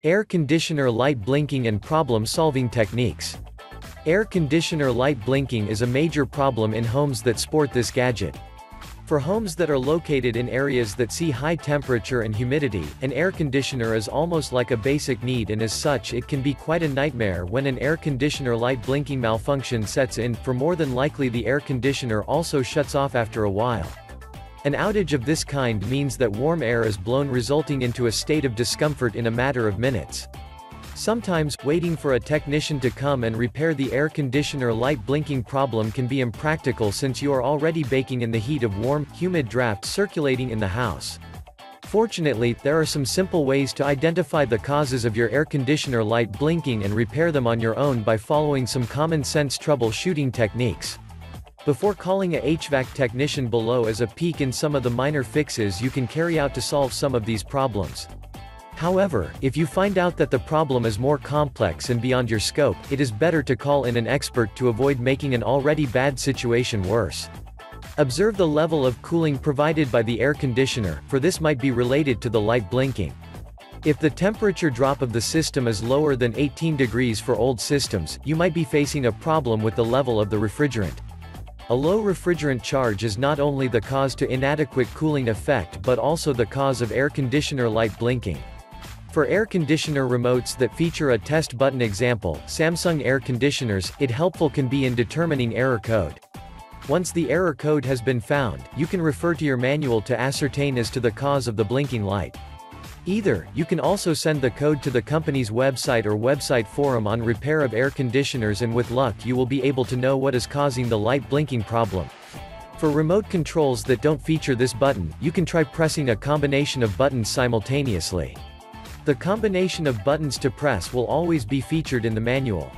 Air conditioner light blinking and problem-solving techniques. Air conditioner light blinking is a major problem in homes that sport this gadget. For homes that are located in areas that see high temperature and humidity, an air conditioner is almost like a basic need, and as such it can be quite a nightmare when an air conditioner light blinking malfunction sets in, for more than likely the air conditioner also shuts off after a while. An outage of this kind means that warm air is blown, resulting into a state of discomfort in a matter of minutes. Sometimes, waiting for a technician to come and repair the air conditioner light blinking problem can be impractical since you are already baking in the heat of warm, humid draft circulating in the house. Fortunately, there are some simple ways to identify the causes of your air conditioner light blinking and repair them on your own by following some common sense troubleshooting techniques. Before calling a HVAC technician, below is a peek in some of the minor fixes you can carry out to solve some of these problems. However, if you find out that the problem is more complex and beyond your scope, it is better to call in an expert to avoid making an already bad situation worse. Observe the level of cooling provided by the air conditioner, for this might be related to the light blinking. If the temperature drop of the system is lower than 18 degrees for old systems, you might be facing a problem with the level of the refrigerant. A low refrigerant charge is not only the cause to inadequate cooling effect but also the cause of air conditioner light blinking. For air conditioner remotes that feature a test button, example, Samsung air conditioners, it helpful can be in determining error code. Once the error code has been found, you can refer to your manual to ascertain as to the cause of the blinking light. Either, you can also send the code to the company's website or website forum on repair of air conditioners, and with luck you will be able to know what is causing the light blinking problem. For remote controls that don't feature this button, you can try pressing a combination of buttons simultaneously. The combination of buttons to press will always be featured in the manual.